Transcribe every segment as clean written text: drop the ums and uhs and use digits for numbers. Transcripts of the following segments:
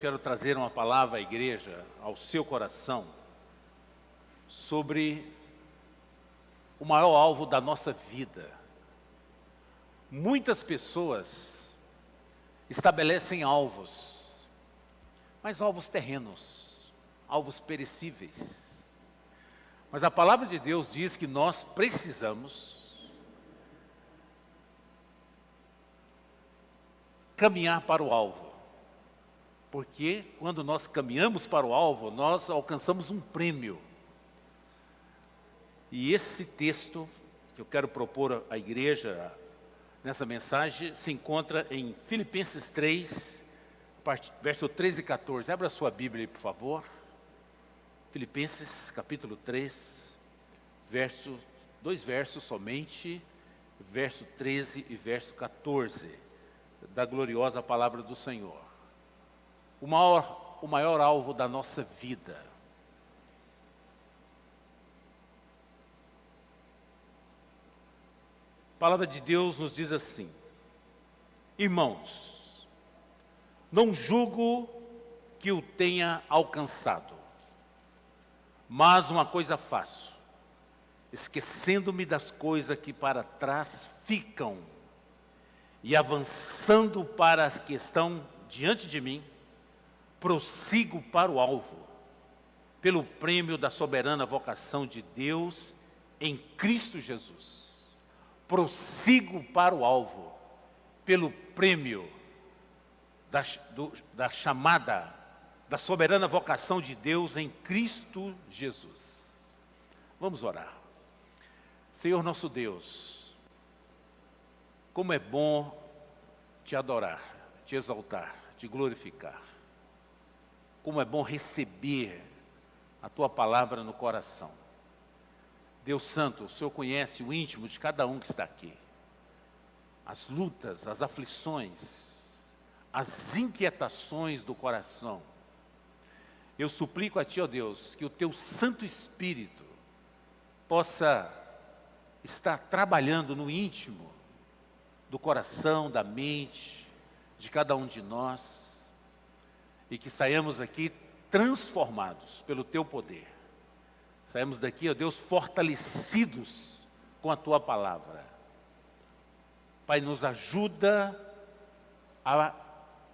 quero trazer uma palavra à igreja, ao seu coração, sobre o maior alvo da nossa vida. Muitas pessoas estabelecem alvos, mas alvos terrenos, alvos perecíveis. Mas a palavra de Deus diz que nós precisamos caminhar para o alvo. Porque quando nós caminhamos para o alvo, nós alcançamos um prêmio. E esse texto que eu quero propor à igreja nessa mensagem se encontra em Filipenses 3, verso 13 e 14. Abra a sua Bíblia aí, por favor. Filipenses capítulo 3, dois versos somente, verso 13 e verso 14, da gloriosa palavra do Senhor. O maior alvo da nossa vida. A palavra de Deus nos diz assim: irmãos, não julgo que o tenha alcançado, mas uma coisa faço, esquecendo-me das coisas que para trás ficam e avançando para as que estão diante de mim, prossigo para o alvo, pelo prêmio da soberana vocação de Deus em Cristo Jesus. Prossigo para o alvo, pelo prêmio da chamada, da soberana vocação de Deus em Cristo Jesus. Vamos orar. Senhor nosso Deus, como é bom te adorar, te exaltar, te glorificar. Como é bom receber a Tua palavra no coração. Deus Santo, o Senhor conhece o íntimo de cada um que está aqui. As lutas, as aflições, as inquietações do coração. Eu suplico a Ti, ó Deus, que o Teu Santo Espírito possa estar trabalhando no íntimo do coração, da mente, de cada um de nós, e que saiamos aqui transformados pelo Teu poder. Saímos daqui, ó Deus, fortalecidos com a Tua palavra. Pai, nos ajuda a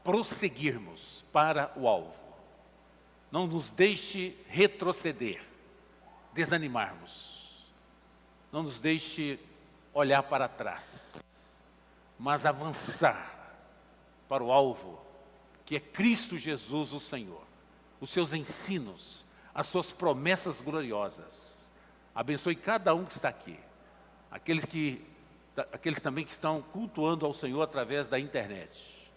prosseguirmos para o alvo. Não nos deixe retroceder, desanimarmos. Não nos deixe olhar para trás, mas avançar para o alvo, que é Cristo Jesus, o Senhor. Os seus ensinos, as suas promessas gloriosas. Abençoe cada um que está aqui. Aqueles também que estão cultuando ao Senhor através da internet.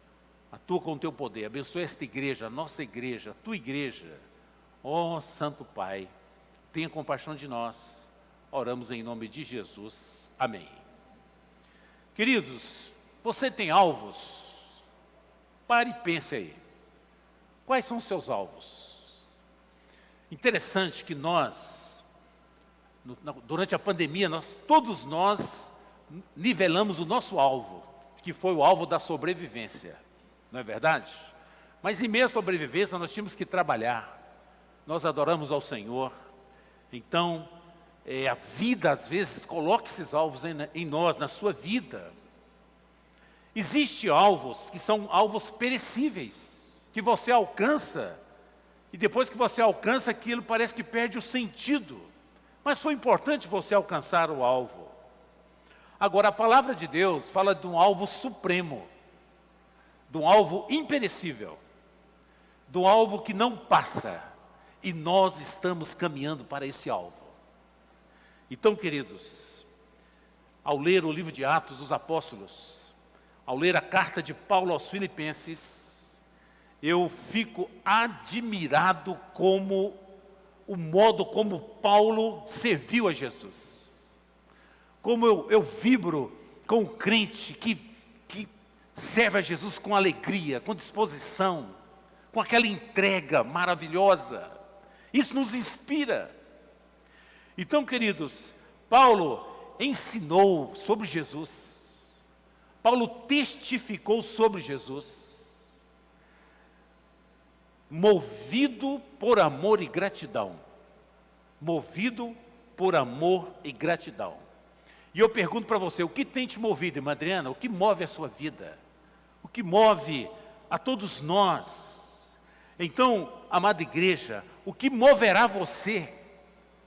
Atua com o Teu poder. Abençoe esta igreja, a nossa igreja, a Tua igreja. Ó Santo Pai, tenha compaixão de nós. Oramos em nome de Jesus. Amém. Queridos, você tem alvos? Pare e pense aí. Quais são os seus alvos? Interessante que nós, durante a pandemia, todos nós nivelamos o nosso alvo, que foi o alvo da sobrevivência, não é verdade? Mas em meio à sobrevivência nós tínhamos que trabalhar, nós adoramos ao Senhor, então a vida às vezes coloca esses alvos em nós, na sua vida. Existem alvos que são alvos perecíveis, que você alcança, e depois que você alcança aquilo, parece que perde o sentido. Mas foi importante você alcançar o alvo. Agora, a palavra de Deus fala de um alvo supremo, de um alvo imperecível, de um alvo que não passa, e nós estamos caminhando para esse alvo. Então, queridos, ao ler o livro de Atos dos Apóstolos, ao ler a carta de Paulo aos Filipenses, eu fico admirado como o modo como Paulo serviu a Jesus. Como eu vibro com o crente que serve a Jesus com alegria, com disposição, com aquela entrega maravilhosa. Isso nos inspira. Então, queridos, Paulo ensinou sobre Jesus. Paulo testificou sobre Jesus. movido por amor e gratidão. Movido por amor e gratidão. E eu pergunto para você, o que tem te movido, irmã Adriana? O que move a sua vida? O que move a todos nós? Então, amada igreja, o que moverá você?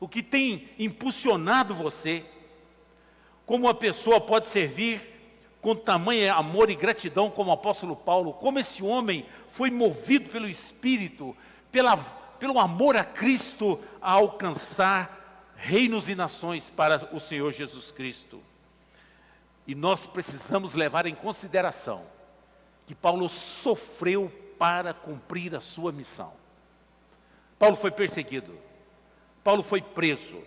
O que tem impulsionado você? Como uma pessoa pode servir com tamanho amor e gratidão como o apóstolo Paulo? Como esse homem foi movido pelo Espírito, pelo amor a Cristo, a alcançar reinos e nações para o Senhor Jesus Cristo. E nós precisamos levar em consideração que Paulo sofreu para cumprir a sua missão. Paulo foi perseguido, Paulo foi preso.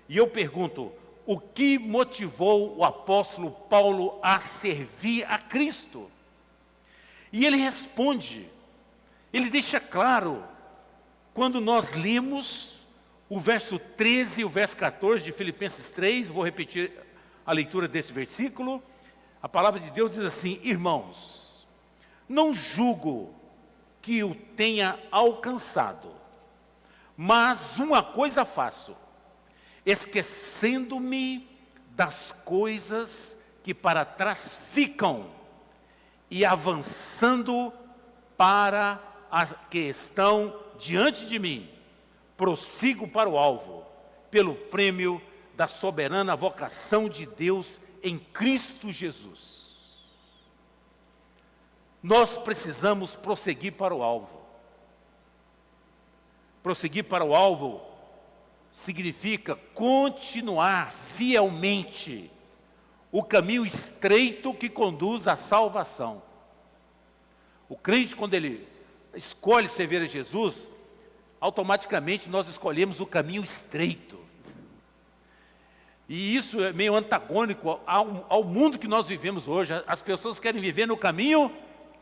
E eu pergunto, o que motivou o apóstolo Paulo a servir a Cristo? E ele responde, ele deixa claro, quando nós lemos o verso 13 e o verso 14 de Filipenses 3, vou repetir a leitura desse versículo. A palavra de Deus diz assim: irmãos, não julgo que o tenha alcançado, mas uma coisa faço, esquecendo-me das coisas que para trás ficam e avançando para as que estão diante de mim, prossigo para o alvo, pelo prêmio da soberana vocação de Deus em Cristo Jesus. Nós precisamos prosseguir para o alvo. Prosseguir para o alvo significa continuar fielmente o caminho estreito que conduz à salvação. O crente, quando ele escolhe servir a Jesus, automaticamente nós escolhemos o caminho estreito. E isso é meio antagônico ao mundo que nós vivemos hoje. As pessoas querem viver no caminho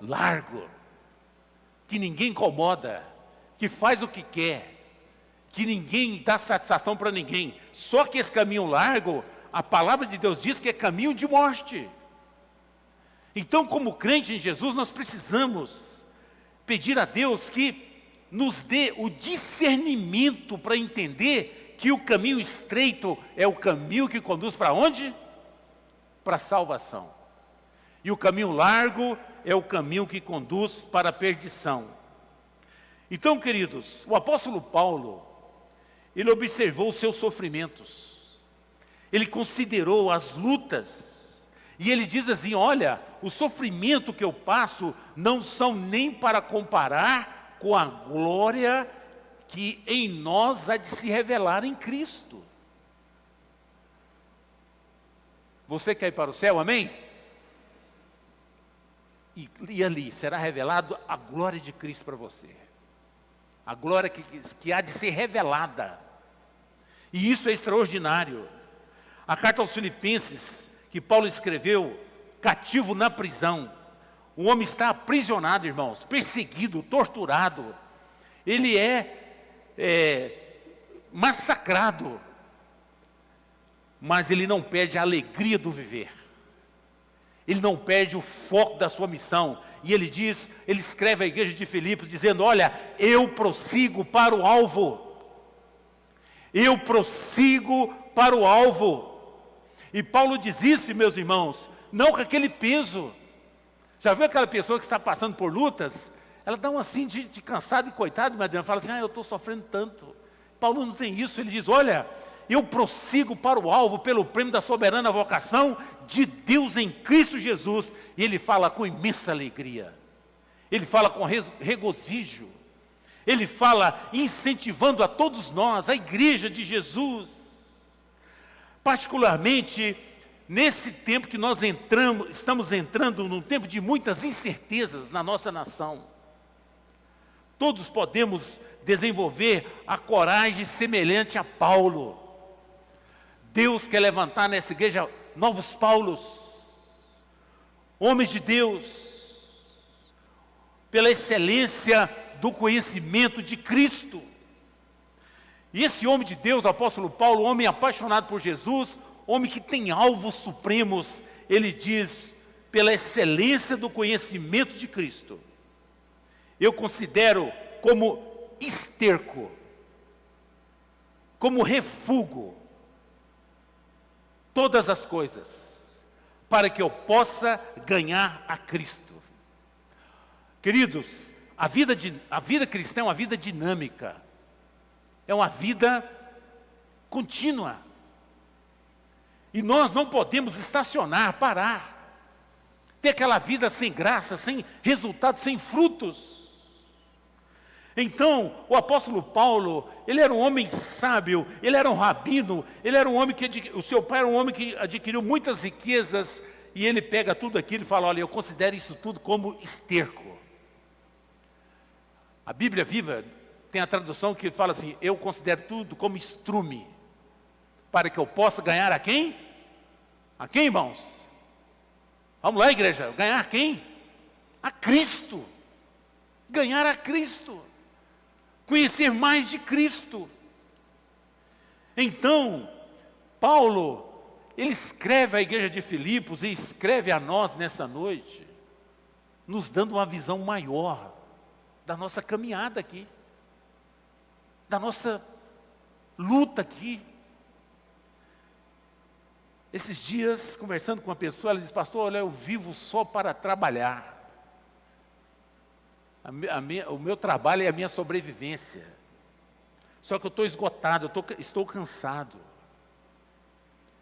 largo, que ninguém incomoda, que faz o que quer, que ninguém dá satisfação para ninguém. Só que esse caminho largo, a palavra de Deus diz que é caminho de morte. Então, como crente em Jesus, nós precisamos pedir a Deus que nos dê o discernimento para entender que o caminho estreito é o caminho que conduz para onde? Para a salvação. E o caminho largo é o caminho que conduz para a perdição. Então, queridos, o apóstolo Paulo, ele observou os seus sofrimentos, ele considerou as lutas, e ele diz assim: olha, o sofrimento que eu passo não são nem para comparar com a glória que em nós há de se revelar em Cristo. Você quer ir para o céu, amém? E ali será revelado a glória de Cristo para você. A glória que há de ser revelada. E isso é extraordinário. A carta aos Filipenses, que Paulo escreveu, cativo na prisão. O homem está aprisionado, irmãos, perseguido, torturado. Ele é massacrado. Mas ele não perde a alegria do viver. Ele não perde o foco da sua missão. E ele escreve à igreja de Filipos dizendo: olha, eu prossigo para o alvo. Eu prossigo para o alvo. E Paulo diz isso, meus irmãos, não com aquele peso. Já viu aquela pessoa que está passando por lutas? Ela dá um assim de cansado e coitado, mas fala assim: eu estou sofrendo tanto. Paulo não tem isso, ele diz: olha, eu prossigo para o alvo pelo prêmio da soberana vocação de Deus em Cristo Jesus. E ele fala com imensa alegria, ele fala com regozijo, ele fala incentivando a todos nós, a igreja de Jesus, particularmente nesse tempo que nós estamos entrando num tempo de muitas incertezas na nossa nação. Todos podemos desenvolver a coragem semelhante a Paulo. Deus quer levantar nessa igreja novos Paulos, homens de Deus, pela excelência do conhecimento de Cristo. E esse homem de Deus, o apóstolo Paulo, homem apaixonado por Jesus, homem que tem alvos supremos, ele diz: pela excelência do conhecimento de Cristo, eu considero como esterco, como refúgio, todas as coisas, para que eu possa ganhar a Cristo. Queridos, a vida cristã é uma vida dinâmica, é uma vida contínua. E nós não podemos estacionar, parar, ter aquela vida sem graça, sem resultados, sem frutos. Então, o apóstolo Paulo, ele era um homem sábio, ele era um rabino, ele era um homem o seu pai era um homem que adquiriu muitas riquezas, e ele pega tudo aquilo e fala, olha, eu considero isso tudo como esterco. A Bíblia Viva tem a tradução que fala assim, eu considero tudo como estrume, para que eu possa ganhar a quem? A quem, irmãos? Vamos lá, igreja, ganhar quem? A Cristo. Ganhar a Cristo. Conhecer mais de Cristo. Então, Paulo, ele escreve à igreja de Filipos e escreve a nós nessa noite, nos dando uma visão maior da nossa caminhada aqui, da nossa luta aqui. Esses dias, conversando com uma pessoa, ela disse, pastor, olha, eu vivo só para trabalhar. O meu trabalho é a minha sobrevivência. Só que eu estou esgotado, estou cansado.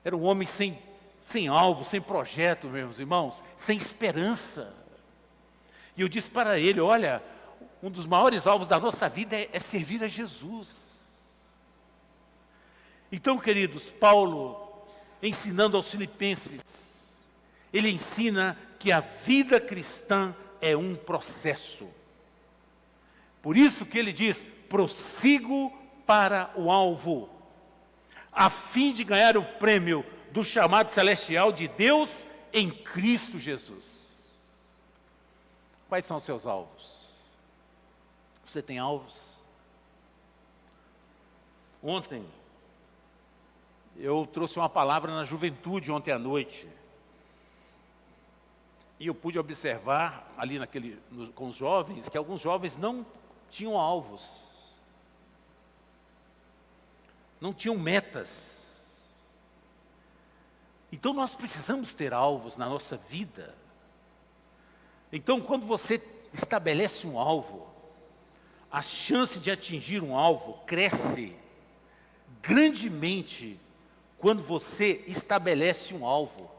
Era um homem sem alvo, sem projeto, meus irmãos, sem esperança. E eu disse para ele, olha, um dos maiores alvos da nossa vida é servir a Jesus. Então, queridos, Paulo, ensinando aos filipenses, ele ensina que a vida cristã é um processo. Por isso que ele diz, prossigo para o alvo, a fim de ganhar o prêmio do chamado celestial de Deus em Cristo Jesus. Quais são os seus alvos? Você tem alvos? Ontem, eu trouxe uma palavra na juventude ontem à noite. E eu pude observar ali com os jovens, que alguns jovens não tinham alvos. Não tinham metas. Então nós precisamos ter alvos na nossa vida. Então quando você estabelece um alvo, a chance de atingir um alvo cresce grandemente quando você estabelece um alvo.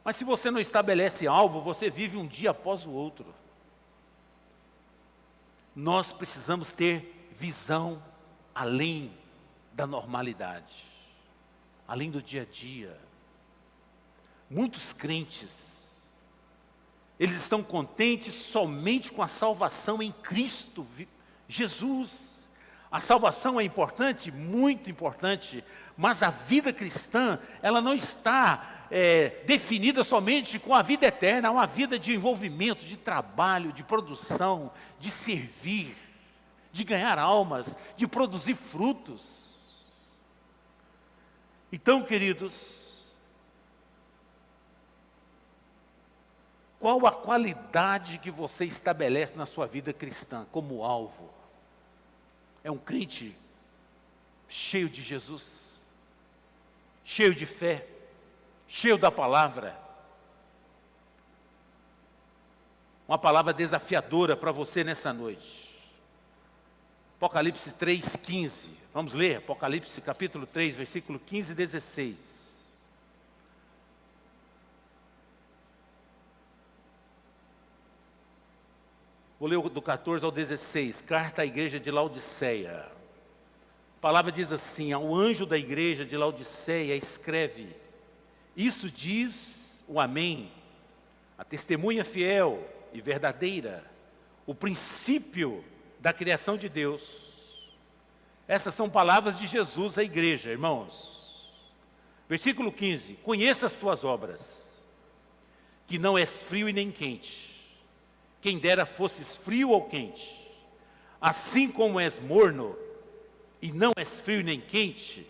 Mas se você não estabelece alvo, você vive um dia após o outro. Nós precisamos ter visão além da normalidade, além do dia a dia. Muitos crentes, eles estão contentes somente com a salvação em Cristo Jesus. A salvação é importante, muito importante, mas a vida cristã, ela não está definida somente com a vida eterna, é uma vida de envolvimento, de trabalho, de produção, de servir, de ganhar almas, de produzir frutos. Então, queridos, qual a qualidade que você estabelece na sua vida cristã como alvo? É um crente cheio de Jesus, cheio de fé, cheio da palavra. Uma palavra desafiadora para você nessa noite. Apocalipse 3:15. Vamos ler Apocalipse capítulo 3, versículo 15 e 16. Vou ler do 14 ao 16. Carta à igreja de Laodiceia. A palavra diz assim: ao anjo da igreja de Laodiceia escreve: isso diz o Amém, a testemunha fiel e verdadeira, o princípio da criação de Deus. Essas são palavras de Jesus à igreja, irmãos. Versículo 15: conheça as tuas obras, que não és frio e nem quente. Quem dera fosses frio ou quente. Assim como és morno e não és frio nem quente,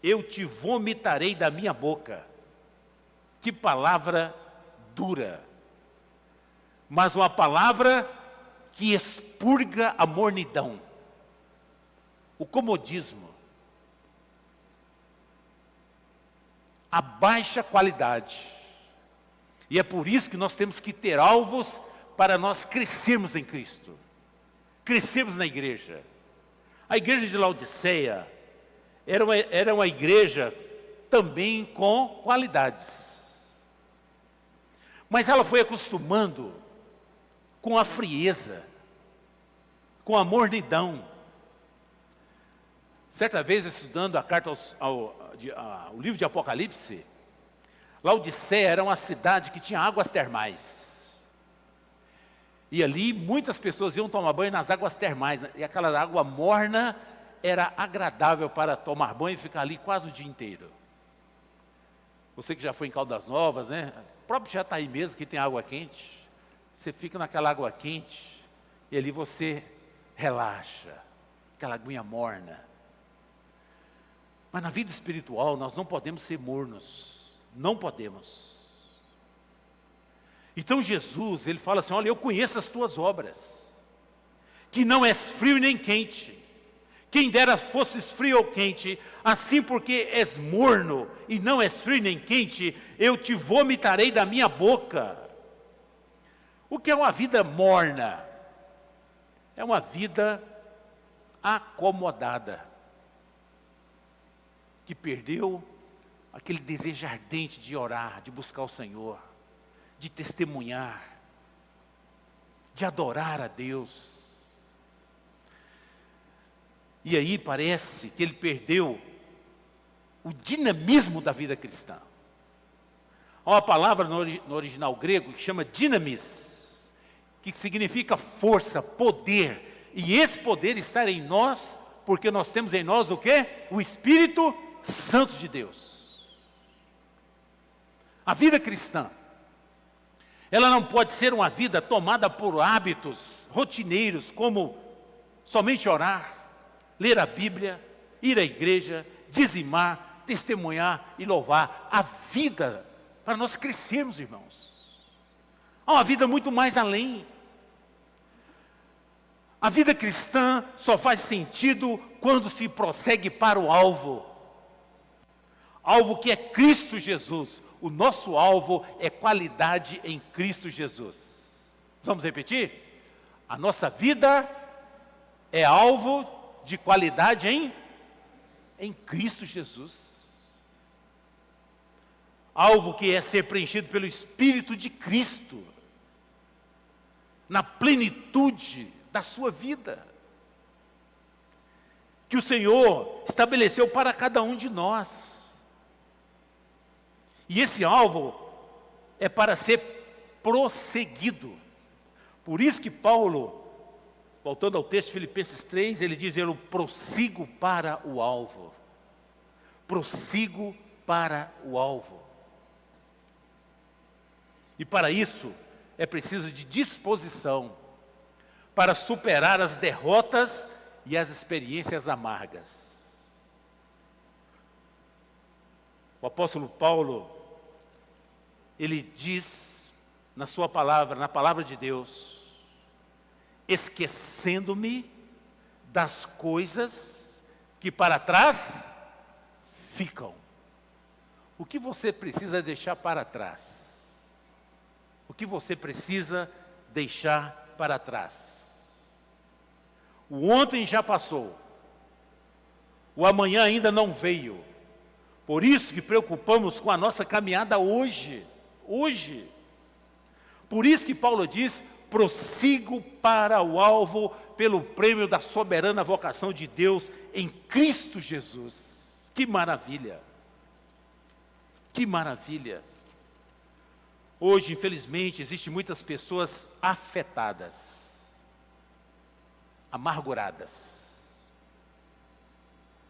eu te vomitarei da minha boca. Que palavra dura, mas uma palavra que expurga a mornidão, o comodismo, a baixa qualidade. E é por isso que nós temos que ter alvos para nós crescermos em Cristo, crescermos na igreja. A igreja de Laodiceia era uma igreja também com qualidades, mas ela foi acostumando com a frieza, com a mornidão. Certa vez, estudando a carta o livro de Apocalipse, Laodiceia era uma cidade que tinha águas termais. E ali muitas pessoas iam tomar banho nas águas termais, e aquela água morna era agradável para tomar banho e ficar ali quase o dia inteiro. Você que já foi em Caldas Novas, né? O próprio Jataí mesmo, que tem água quente. Você fica naquela água quente e ali você relaxa, aquela aguinha morna. Mas na vida espiritual nós não podemos ser mornos, não podemos. Então Jesus, ele fala assim: olha, eu conheço as tuas obras, que não és frio nem quente. Quem dera fosses frio ou quente, assim porque és morno e não és frio nem quente, eu te vomitarei da minha boca. O que é uma vida morna? É uma vida acomodada, que perdeu aquele desejo ardente de orar, de buscar o Senhor, de testemunhar, de adorar a Deus. E aí parece que ele perdeu o dinamismo da vida cristã. Há uma palavra no original grego que chama dinamis, que significa força, poder. E esse poder está em nós, porque nós temos em nós o quê? O Espírito Santo de Deus. A vida cristã, ela não pode ser uma vida tomada por hábitos rotineiros, como somente orar, ler a Bíblia, ir à igreja, dizimar, testemunhar e louvar. A vida, para nós crescermos, irmãos, há uma vida muito mais além. A vida cristã só faz sentido quando se prossegue para o alvo. Alvo que é Cristo Jesus. O nosso alvo é qualidade em Cristo Jesus. Vamos repetir? A nossa vida é alvo de qualidade em Cristo Jesus. Alvo que é ser preenchido pelo Espírito de Cristo, na plenitude da sua vida, que o Senhor estabeleceu para cada um de nós. E esse alvo é para ser prosseguido. Por isso que Paulo, voltando ao texto de Filipenses 3, ele diz: eu prossigo para o alvo. Prossigo para o alvo. E para isso é preciso de disposição para superar as derrotas e as experiências amargas. O apóstolo Paulo, ele diz na sua palavra, na palavra de Deus: esquecendo-me das coisas que para trás ficam. O que você precisa deixar para trás? O que você precisa deixar para trás? O ontem já passou, o amanhã ainda não veio. Por isso que preocupamos com a nossa caminhada hoje. Por isso que Paulo diz: prossigo para o alvo pelo prêmio da soberana vocação de Deus em Cristo Jesus. Que maravilha! Que maravilha! Hoje, infelizmente, existem muitas pessoas afetadas, amarguradas,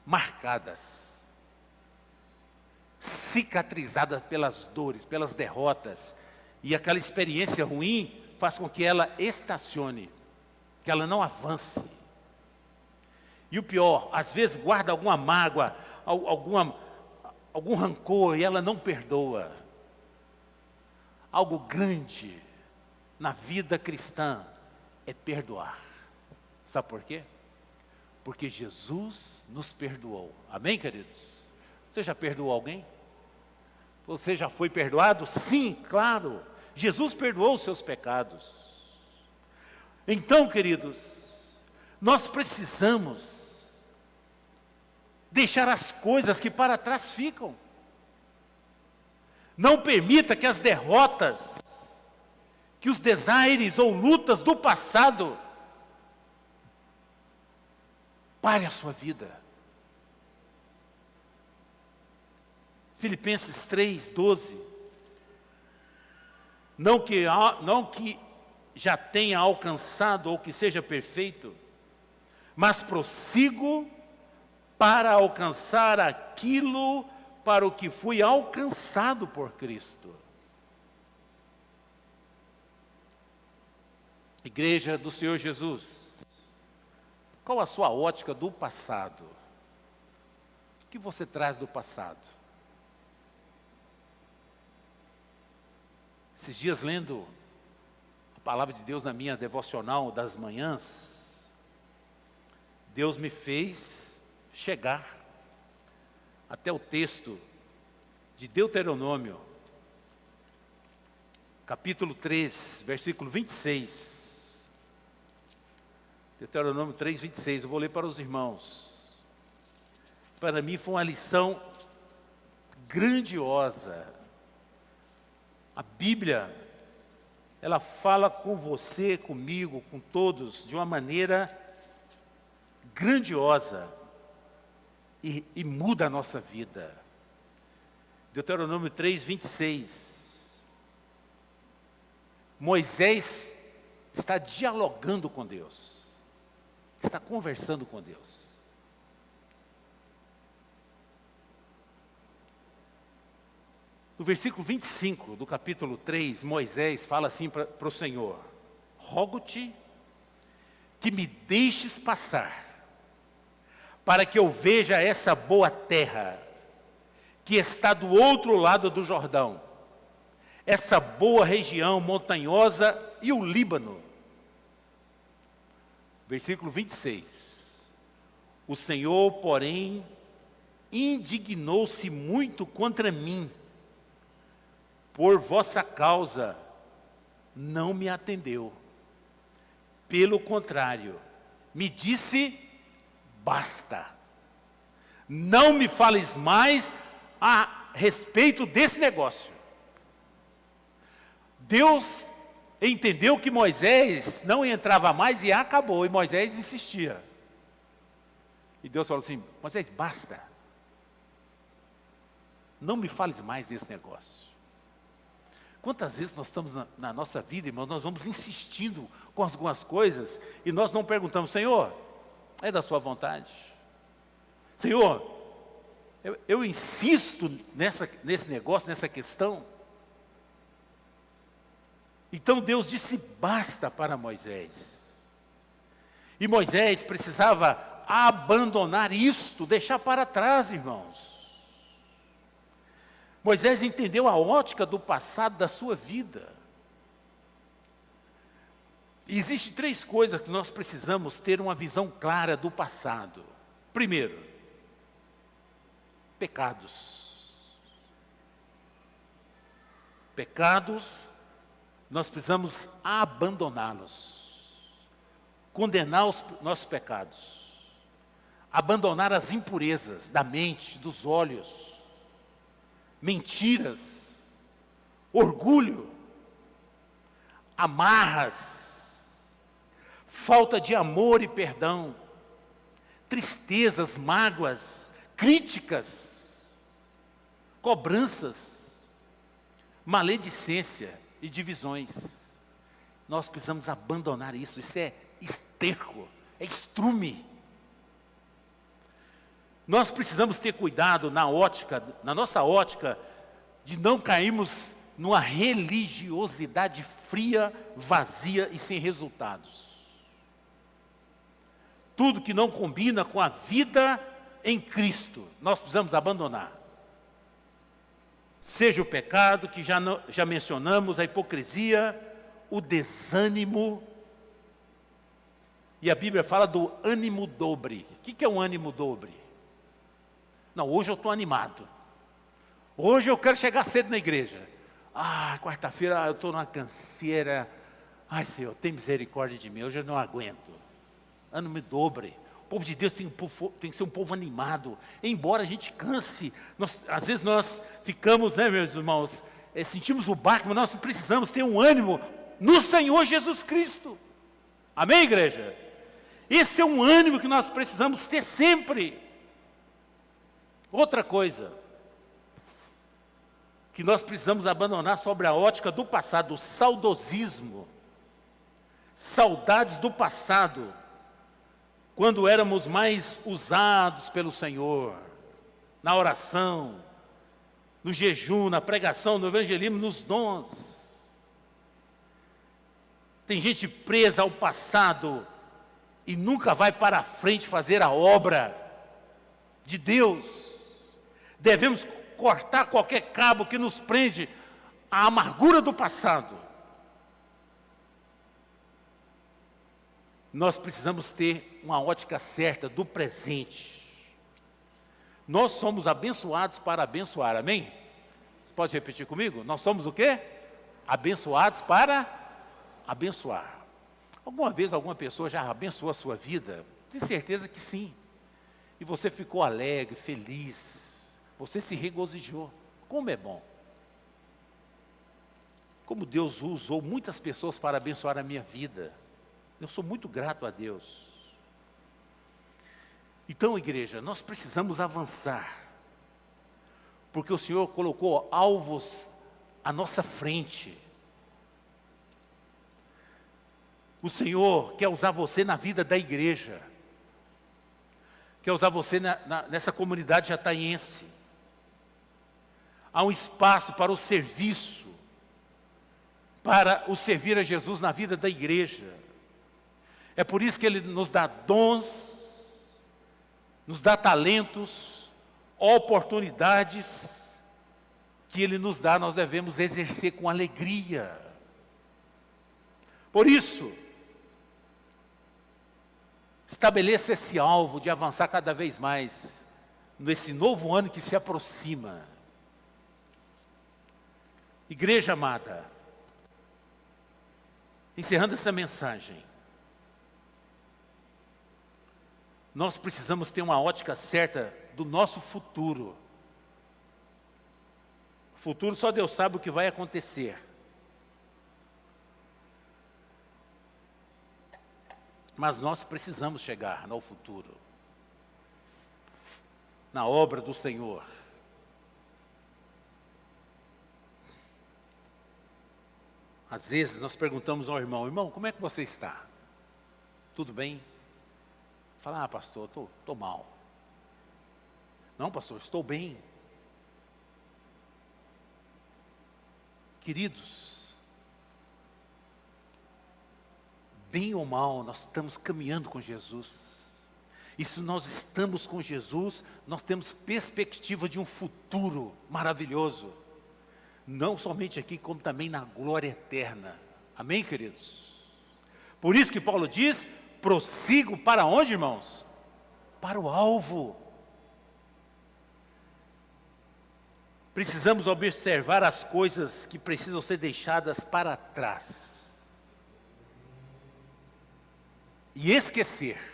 marcadas, cicatrizadas pelas dores, pelas derrotas, e aquela experiência ruim faz com que ela estacione, que ela não avance. E o pior, às vezes guarda alguma mágoa, algum rancor, e ela não perdoa. Algo grande na vida cristã é perdoar. Sabe por quê? Porque Jesus nos perdoou. Amém, queridos? Você já perdoou alguém? Você já foi perdoado? Sim, claro. Jesus perdoou os seus pecados. Então, queridos, nós precisamos deixar as coisas que para trás ficam. Não permita que as derrotas, que os desaires ou lutas do passado pare a sua vida. Filipenses 3:12. Não que já tenha alcançado ou que seja perfeito, mas prossigo para alcançar aquilo para o que fui alcançado por Cristo. Igreja do Senhor Jesus, qual a sua ótica do passado? O que você traz do passado? Esses dias, lendo a palavra de Deus na minha devocional das manhãs, Deus me fez chegar até o texto de Deuteronômio, capítulo 3, versículo 26. Deuteronômio 3, 26, eu vou ler para os irmãos. Para mim foi uma lição grandiosa. A Bíblia, ela fala com você, comigo, com todos, de uma maneira grandiosa e muda a nossa vida. Deuteronômio 3, 26. Moisés está dialogando com Deus, está conversando com Deus. No versículo 25 do capítulo 3, Moisés fala assim para o Senhor: rogo-te que me deixes passar, para que eu veja essa boa terra, que está do outro lado do Jordão, essa boa região montanhosa e o Líbano. Versículo 26. O Senhor, porém, indignou-se muito contra mim, por vossa causa não me atendeu. Pelo contrário, me disse: basta, não me fales mais a respeito desse negócio. Deus entendeu que Moisés não entrava mais e acabou, e Moisés insistia. E Deus falou assim: Moisés, basta, não me fales mais desse negócio. Quantas vezes nós estamos na nossa vida, irmãos, nós vamos insistindo com algumas coisas e nós não perguntamos: Senhor, é da sua vontade? Senhor, eu insisto nesse negócio, nessa questão. Então Deus disse basta para Moisés. E Moisés precisava abandonar isto, deixar para trás, irmãos. Moisés entendeu a ótica do passado da sua vida. E existem 3 coisas que nós precisamos ter uma visão clara do passado. Primeiro, pecados. Pecados, nós precisamos abandoná-los. Condenar os nossos pecados. Abandonar as impurezas da mente, dos olhos. Mentiras, orgulho, amarras, falta de amor e perdão, tristezas, mágoas, críticas, cobranças, maledicência e divisões. Nós precisamos abandonar isso. Isso é esterco, é estrume. Nós precisamos ter cuidado na nossa ótica, de não cairmos numa religiosidade fria, vazia e sem resultados. Tudo que não combina com a vida em Cristo, nós precisamos abandonar. Seja o pecado, que já mencionamos, a hipocrisia, o desânimo, E a Bíblia fala do ânimo dobre. O que é um ânimo dobre? Não, hoje eu estou animado. Hoje eu quero chegar cedo na igreja. Quarta-feira eu estou numa canseira. Ai, Senhor, tem misericórdia de mim, hoje eu não aguento. Ânimo dobre. O povo de Deus tem que ser um povo animado. Embora a gente canse, às vezes nós ficamos, né, meus irmãos, sentimos o baque, mas nós precisamos ter um ânimo no Senhor Jesus Cristo. Amém, igreja? Esse é um ânimo que nós precisamos ter sempre. Outra coisa que nós precisamos abandonar sobre a ótica do passado, o saudosismo. Saudades do passado, quando éramos mais usados pelo Senhor, na oração, no jejum, na pregação, no evangelismo, nos dons. Tem gente presa ao passado e nunca vai para a frente fazer a obra de Deus. Devemos cortar qualquer cabo que nos prende à amargura do passado. Nós precisamos ter uma ótica certa do presente. Nós somos abençoados para abençoar, amém? Você pode repetir comigo? Nós somos o quê? Abençoados para abençoar. Alguma vez alguma pessoa já abençoou a sua vida? Tenho certeza que sim. E você ficou alegre, feliz, você se regozijou. Como é bom. Como Deus usou muitas pessoas para abençoar a minha vida. Eu sou muito grato a Deus. Então, igreja, nós precisamos avançar, porque o Senhor colocou alvos à nossa frente. O Senhor quer usar você na vida da igreja, quer usar você nessa comunidade jataiense. Há um espaço para o serviço, para o servir a Jesus na vida da igreja. É por isso que Ele nos dá dons, nos dá talentos, oportunidades que Ele nos dá, nós devemos exercer com alegria. Por isso, estabeleça esse alvo de avançar cada vez mais nesse novo ano que se aproxima. Igreja amada, encerrando essa mensagem, nós precisamos ter uma ótica certa do nosso futuro. O futuro só Deus sabe o que vai acontecer. Mas nós precisamos chegar no futuro, na obra do Senhor. Às vezes nós perguntamos ao irmão: irmão, como é que você está? Tudo bem? Fala: pastor, estou mal. Não, pastor, estou bem. Queridos, bem ou mal, nós estamos caminhando com Jesus. E se nós estamos com Jesus, nós temos perspectiva de um futuro maravilhoso. Não somente aqui, como também na glória eterna. Amém, queridos? Por isso que Paulo diz: prossigo para onde, irmãos? Para o alvo. Precisamos observar as coisas que precisam ser deixadas para trás. E esquecer.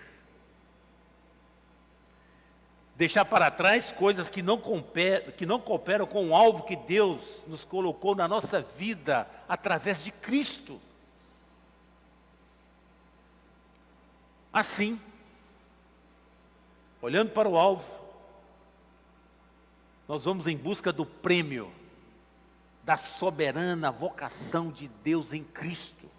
Deixar para trás coisas que não cooperam com o alvo que Deus nos colocou na nossa vida através de Cristo. Assim, olhando para o alvo, nós vamos em busca do prêmio da soberana vocação de Deus em Cristo.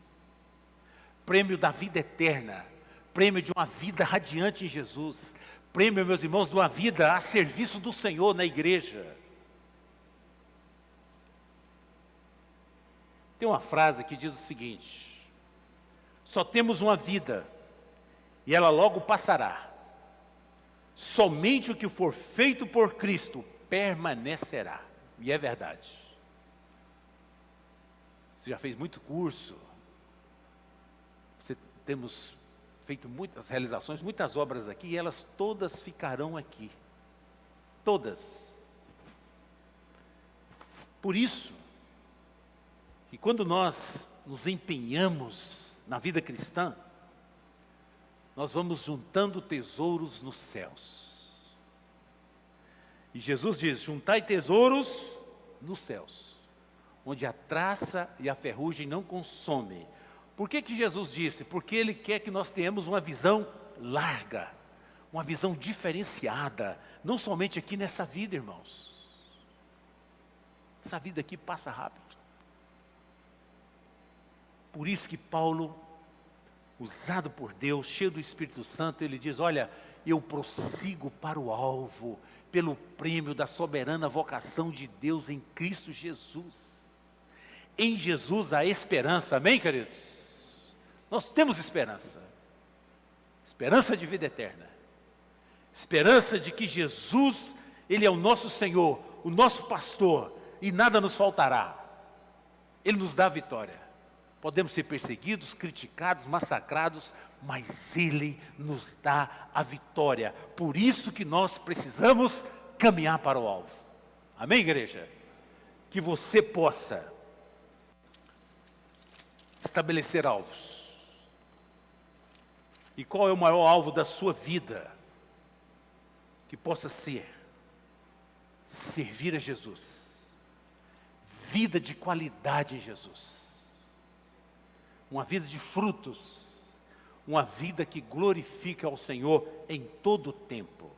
Prêmio da vida eterna, prêmio de uma vida radiante em Jesus, prêmio, meus irmãos, de uma vida a serviço do Senhor na igreja. Tem uma frase que diz o seguinte: só temos uma vida e ela logo passará. Somente o que for feito por Cristo permanecerá. E é verdade. Você já fez muito curso, temos feito muitas realizações, muitas obras aqui, e elas todas ficarão aqui. Todas. Por isso, que quando nós nos empenhamos na vida cristã, nós vamos juntando tesouros nos céus. E Jesus diz: juntai tesouros nos céus, onde a traça e a ferrugem não consomem. Por que Jesus disse? Porque Ele quer que nós tenhamos uma visão larga, uma visão diferenciada, não somente aqui nessa vida, irmãos. Essa vida aqui passa rápido. Por isso que Paulo, usado por Deus, cheio do Espírito Santo, ele diz: olha, eu prossigo para o alvo, pelo prêmio da soberana vocação de Deus em Cristo Jesus. Em Jesus há esperança, amém, queridos? Nós temos esperança. Esperança de vida eterna. Esperança de que Jesus, Ele é o nosso Senhor, o nosso pastor, e nada nos faltará. Ele nos dá a vitória. Podemos ser perseguidos, criticados, massacrados, mas Ele nos dá a vitória. Por isso que nós precisamos caminhar para o alvo. Amém, igreja? Que você possa estabelecer alvos. E qual é o maior alvo da sua vida? Que possa ser servir a Jesus. Vida de qualidade em Jesus. Uma vida de frutos. Uma vida que glorifica ao Senhor em todo o tempo.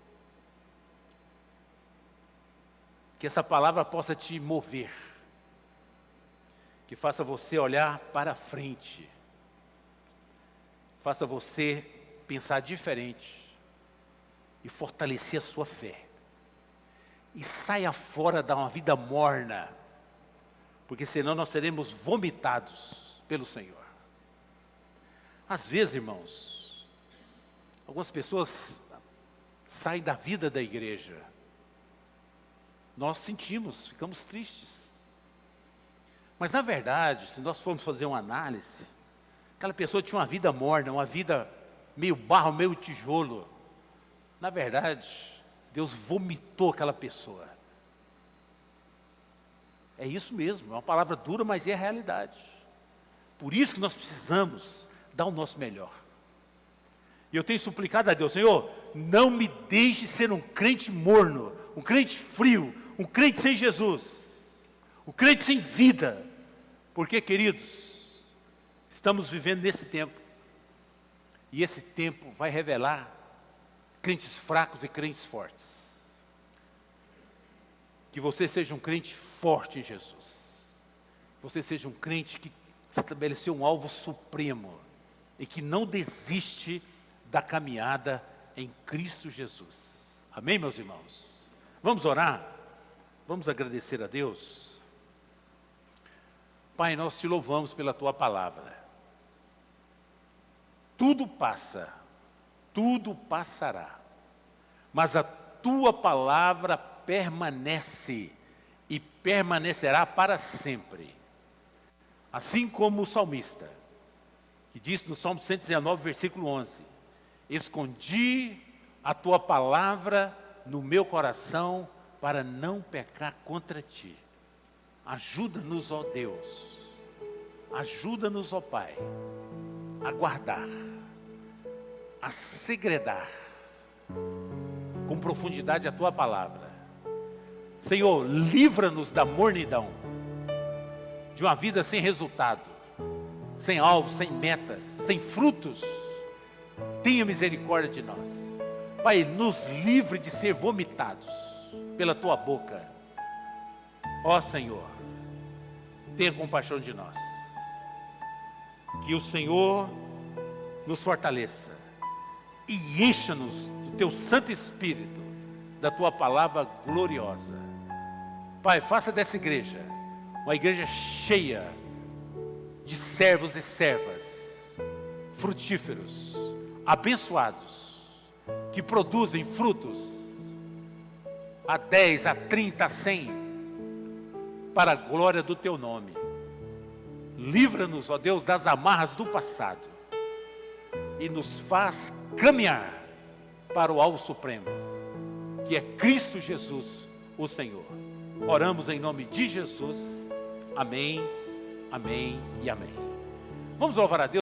Que essa palavra possa te mover. Que faça você olhar para frente. Faça você pensar diferente. E fortalecer a sua fé. E saia fora da uma vida morna. Porque senão nós seremos vomitados pelo Senhor. Às vezes, irmãos, algumas pessoas saem da vida da igreja. Nós sentimos, ficamos tristes. Mas na verdade, se nós formos fazer uma análise, aquela pessoa tinha uma vida morna, uma vida meio barro, meio tijolo. Na verdade, Deus vomitou aquela pessoa. É isso mesmo, é uma palavra dura, mas é a realidade. Por isso que nós precisamos dar o nosso melhor. E eu tenho suplicado a Deus: Senhor, não me deixe ser um crente morno, um crente frio, um crente sem Jesus, um crente sem vida. Porque, queridos, estamos vivendo nesse tempo. E esse tempo vai revelar crentes fracos e crentes fortes. Que você seja um crente forte em Jesus. Que você seja um crente que estabeleceu um alvo supremo e que não desiste da caminhada em Cristo Jesus. Amém, meus irmãos? Vamos orar? Vamos agradecer a Deus? Pai, nós te louvamos pela tua palavra. Tudo passa, tudo passará, mas a tua palavra permanece e permanecerá para sempre. Assim como o salmista, que diz no Salmo 119, versículo 11: escondi a tua palavra no meu coração para não pecar contra ti. Ajuda-nos, ó Deus, ajuda-nos, ó Pai, a guardar, a segredar com profundidade a tua palavra. Senhor, livra-nos da mornidão, de uma vida sem resultado, sem alvo, sem metas, sem frutos. Tenha misericórdia de nós. Pai, nos livre de ser vomitados pela tua boca. Ó Senhor, tenha compaixão de nós. Que o Senhor nos fortaleça e encha-nos do teu Santo Espírito, da tua palavra gloriosa. Pai, faça dessa igreja uma igreja cheia de servos e servas frutíferos, abençoados, que produzem frutos a 10, a 30, a 100, para a glória do teu nome. Livra-nos, ó Deus, das amarras do passado e nos faz caminhar para o alvo supremo, que é Cristo Jesus, o Senhor. Oramos em nome de Jesus. Amém, amém e amém. Vamos louvar a Deus.